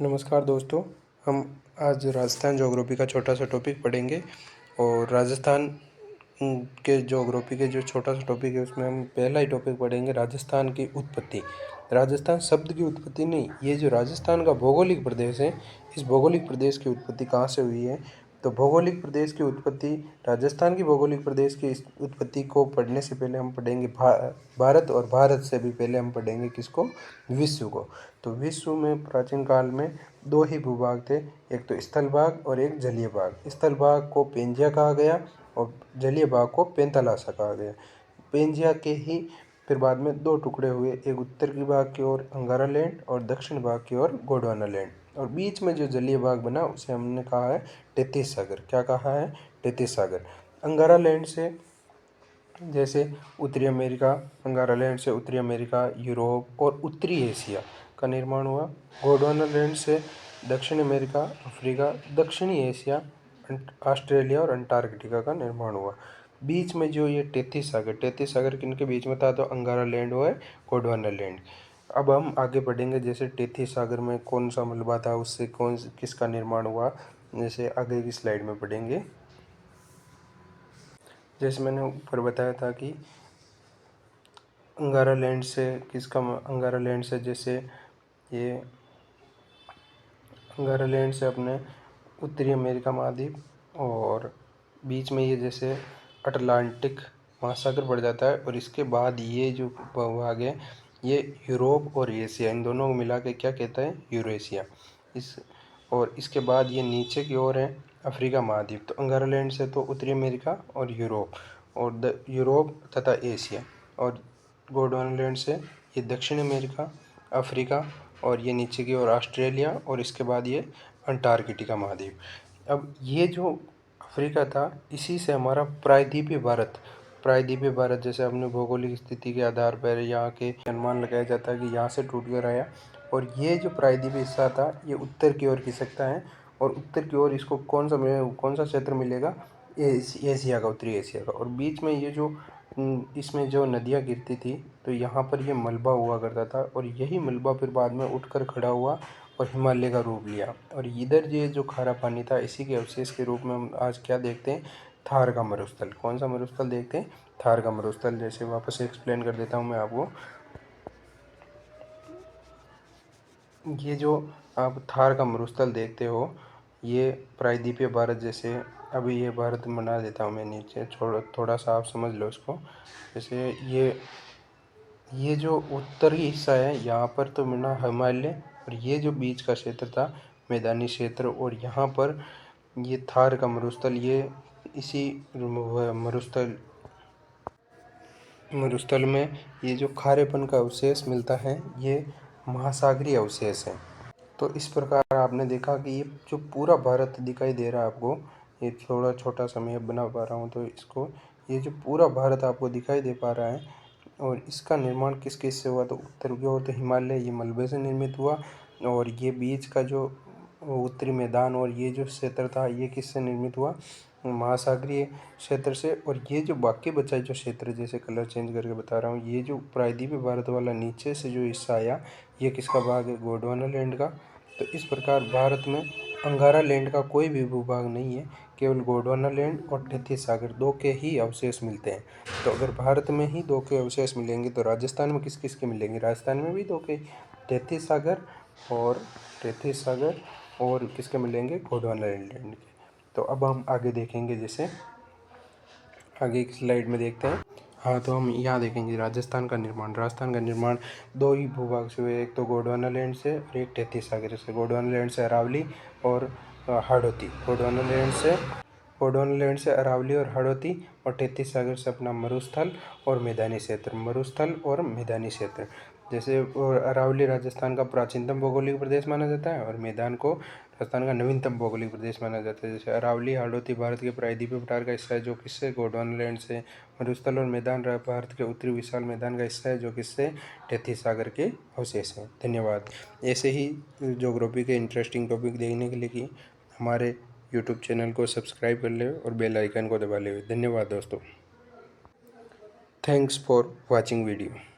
नमस्कार दोस्तों, हम आज राजस्थान ज्योग्राफी का छोटा सा टॉपिक पढ़ेंगे। और राजस्थान के ज्योग्राफी के जो छोटा सा टॉपिक है उसमें हम पहला ही टॉपिक पढ़ेंगे, राजस्थान की उत्पत्ति। राजस्थान शब्द की उत्पत्ति नहीं, ये जो राजस्थान का भौगोलिक प्रदेश है, इस भौगोलिक प्रदेश की उत्पत्ति कहाँ से हुई है। तो भौगोलिक प्रदेश की उत्पत्ति, राजस्थान की भौगोलिक प्रदेश की इस उत्पत्ति को पढ़ने से पहले हम पढ़ेंगे भारत, और भारत से भी पहले हम पढ़ेंगे किसको, विश्व को। तो विश्व में प्राचीन काल में दो ही भूभाग थे, एक तो स्थल भाग और एक जलीय भाग। स्थल भाग को पेंजिया कहा गया और जलीय भाग को पेंथालासा कहा गया। पेंजिया के ही फिर बाद में दो टुकड़े हुए, एक उत्तर की भाग की ओर अंगारा लैंड और दक्षिण भाग की ओर गोंडवाना लैंड, और बीच में जो जलीय भाग बना उसे हमने कहा है तेतीस सागर। क्या कहा है? तेतीस सागर। अंगारा लैंड से जैसे उत्तरी अमेरिका, अंगारा लैंड से उत्तरी अमेरिका, यूरोप और उत्तरी एशिया का निर्माण हुआ। गोंडवाना लैंड से दक्षिण अमेरिका, अफ्रीका, दक्षिणी एशिया, ऑस्ट्रेलिया और अंटार्कटिका का निर्माण हुआ। बीच में जो ये तेतीस सागर किनके बीच में था? तो अंगारा लैंड और गोंडवाना लैंड। अब हम आगे बढ़ेंगे, जैसे तेतीस सागर में कौन सा मलबा था, उससे किसका निर्माण हुआ, जैसे आगे की स्लाइड में पढ़ेंगे। जैसे मैंने ऊपर बताया था कि अंगारा लैंड से अंगारा लैंड से जैसे ये अंगारा लैंड से अपने उत्तरी अमेरिका महाद्वीप, और बीच में ये जैसे अटलांटिक महासागर पड़ जाता है, और इसके बाद ये जो भाग है ये यूरोप और एशिया, इन दोनों को मिला के क्या कहता है? यूरेशिया। और इसके बाद ये नीचे की ओर है अफ्रीका महाद्वीप। तो अंगारा लैंड से तो उत्तरी अमेरिका और यूरोप, और यूरोप तथा एशिया, और गोंडवाना लैंड से ये दक्षिण अमेरिका, अफ्रीका, और ये नीचे की ओर ऑस्ट्रेलिया, और इसके बाद ये अंटार्कटिका महाद्वीप। अब ये जो अफ्रीका था, इसी से हमारा प्रायद्वीपीय भारत जैसे अपने भौगोलिक स्थिति के आधार पर यहाँ के अनुमान लगाया जाता है कि यहाँ से टूट कर आया। और ये जो प्रायद्वीपीय हिस्सा था ये उत्तर की ओर खिसकता है, और उत्तर की ओर इसको कौन सा क्षेत्र मिलेगा? एशिया का, उत्तरी एशिया का। और बीच में ये जो इसमें जो नदियाँ गिरती थी, तो यहाँ पर ये मलबा हुआ करता था, और यही मलबा फिर बाद में उठकर खड़ा हुआ और हिमालय का रूप लिया। और इधर ये जो खारा पानी था, इसी के अवशेष के रूप में हम आज क्या देखते हैं? थार का मरुस्थल। कौन सा मरुस्थल देखते हैं? थार का मरुस्थल। जैसे वापस एक्सप्लेन कर देता हूँ मैं आपको। ये जो आप थार का मरुस्थल देखते हो, ये प्रायद्वीपीय भारत, जैसे अभी ये भारत बना देता हूँ मैं नीचे, थोड़ा सा आप समझ लो इसको। जैसे ये जो उत्तरी हिस्सा है, यहाँ पर तो मिला हिमालय, और ये जो बीच का क्षेत्र था मैदानी क्षेत्र, और यहाँ पर ये थार का मरुस्थल, ये इसी मरुस्थल में ये जो खारेपन का अवशेष मिलता है, ये महासागरीय अवशेष है। तो इस प्रकार आपने देखा कि ये जो पूरा भारत दिखाई दे रहा है आपको, ये थोड़ा छोटा सा मैं बना पा रहा हूँ तो इसको, ये जो पूरा भारत आपको दिखाई दे पा रहा है, और इसका निर्माण किस किस से हुआ? तो उत्तर की ओर तो हिमालय, ये मलबे से निर्मित हुआ। और ये बीच का जो उत्तरी मैदान और ये जो क्षेत्र था, ये किससे निर्मित हुआ? महासागरीय क्षेत्र से। और ये जो बाकी बचा जो क्षेत्र, जैसे कलर चेंज करके बता रहा हूँ, ये जो प्रायद्वीपीय भारत वाला नीचे से जो हिस्सा आया, ये किसका भाग है? गोंडवाना लैंड का। तो इस प्रकार भारत में अंगारा लैंड का कोई भी भूभाग नहीं है, केवल गोंडवाना लैंड और तेतीस सागर, दो के ही अवशेष मिलते हैं। तो अगर भारत में ही दो के अवशेष मिलेंगे तो राजस्थान में किस किस के मिलेंगे? राजस्थान में भी दो के, तेतीस सागर और किसके मिलेंगे? गोंडवाना लैंड के। तो अब हम आगे देखेंगे, जैसे आगे की स्लाइड में देखते हैं। हाँ, तो हम यहाँ देखेंगे राजस्थान का निर्माण दो ही भूभाग से हुए, एक तो गोंडवाना लैंड से और एक तेतीस सागर से। गोंडवाना लैंड से अरावली और हाड़ौती, गोंडवाना लैंड से अरावली और हाड़ौती, और तेतीस सागर से अपना मरुस्थल और मैदानी क्षेत्र। जैसे अरावली राजस्थान का प्राचीनतम भौगोलिक प्रदेश माना जाता है, और मैदान को राजस्थान का नवीनतम भौगोलिक प्रदेश माना जाता है। जैसे अरावली हाड़ौती भारत के प्रायद्वीपीय पठार का हिस्सा है, जो किससे? गोंडवाना लैंड से। मरुस्थल और मैदान भारत के उत्तरी विशाल मैदान का हिस्सा है, जो किससे? तेतीस सागर के अवशेष हैं। धन्यवाद। ऐसे ही ज्योग्राफी के इंटरेस्टिंग टॉपिक देखने के लिए कि हमारे यूट्यूब चैनल को सब्सक्राइब कर ले और बेल आइकन को दबा ले। धन्यवाद दोस्तों। Thanks for watching video.